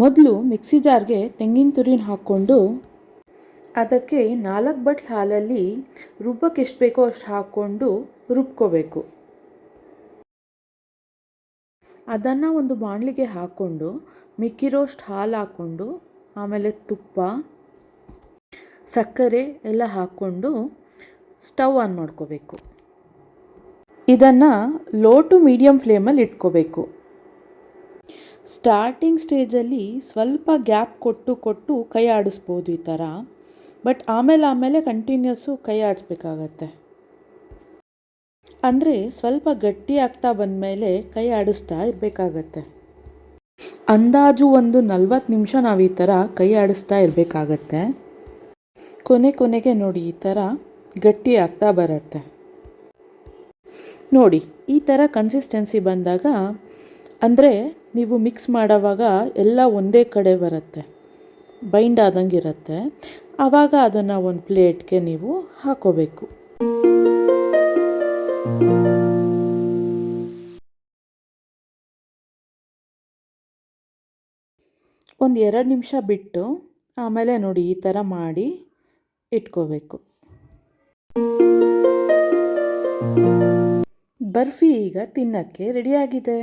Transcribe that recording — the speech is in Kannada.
ಮೊದಲು ಮಿಕ್ಸಿ ಜಾರ್ಗೆ ತೆಂಗಿನ ತುರಿನ ಹಾಕ್ಕೊಂಡು ಅದಕ್ಕೆ 4 ಬಟ್ಲು ಹಾಲಲ್ಲಿ ರುಬ್ಬಕ್ಕೆ ಎಷ್ಟು ಬೇಕೋ ಅಷ್ಟು ಹಾಕ್ಕೊಂಡು ರುಬ್ಕೋಬೇಕು. ಅದನ್ನು ಒಂದು ಬಾಣಲಿಗೆ ಹಾಕ್ಕೊಂಡು ಮಿಕ್ಕಿರೋಷ್ಟು ಹಾಲು ಹಾಕ್ಕೊಂಡು ಆಮೇಲೆ ತುಪ್ಪ, ಸಕ್ಕರೆ ಎಲ್ಲ ಹಾಕ್ಕೊಂಡು ಸ್ಟವ್ ಆನ್ ಮಾಡ್ಕೋಬೇಕು. ಇದನ್ನು ಲೋ ಟು ಮೀಡಿಯಮ್ ಫ್ಲೇಮಲ್ಲಿ ಇಟ್ಕೋಬೇಕು. ಸ್ಟಾರ್ಟಿಂಗ್ ಸ್ಟೇಜಲ್ಲಿ ಸ್ವಲ್ಪ ಗ್ಯಾಪ್ ಕೊಟ್ಟು ಕೈ ಆಡಿಸ್ಬೋದು ಈ ಥರ. ಬಟ್ ಆಮೇಲೆ ಕಂಟಿನ್ಯೂಸ್ಸು ಕೈ ಆಡಿಸ್ಬೇಕಾಗತ್ತೆ. ಅಂದರೆ ಸ್ವಲ್ಪ ಗಟ್ಟಿ ಆಗ್ತಾ ಬಂದಮೇಲೆ ಕೈ ಆಡಿಸ್ತಾ ಇರಬೇಕಾಗತ್ತೆ. ಅಂದಾಜು ಒಂದು 40 ನಿಮಿಷ ನಾವು ಈ ಥರ ಕೈ ಆಡಿಸ್ತಾ ಇರಬೇಕಾಗತ್ತೆ. ಕೊನೆಗೆ ನೋಡಿ ಈ ಥರ ಗಟ್ಟಿ ಆಗ್ತಾ ಬರುತ್ತೆ. ನೋಡಿ ಈ ಥರ ಕನ್ಸಿಸ್ಟೆನ್ಸಿ ಬಂದಾಗ ಅಂದರೆ ನೀವು ಮಿಕ್ಸ್ ಮಾಡೋವಾಗ ಎಲ್ಲ ಒಂದೇ ಕಡೆ ಬರುತ್ತೆ, ಬೈಂಡ್ ಆದಂಗೆ ಇರುತ್ತೆ. ಆವಾಗ ಅದನ್ನು ಒಂದು ಪ್ಲೇಟ್ಗೆ ನೀವು ಹಾಕೋಬೇಕು. ಒಂದು 2 ನಿಮಿಷ ಬಿಟ್ಟು ಆಮೇಲೆ ನೋಡಿ ಈ ಥರ ಮಾಡಿ ಇಟ್ಕೋಬೇಕು. ಬರ್ಫಿ ಈಗ ತಿನ್ನೋಕ್ಕೆ ರೆಡಿಯಾಗಿದೆ.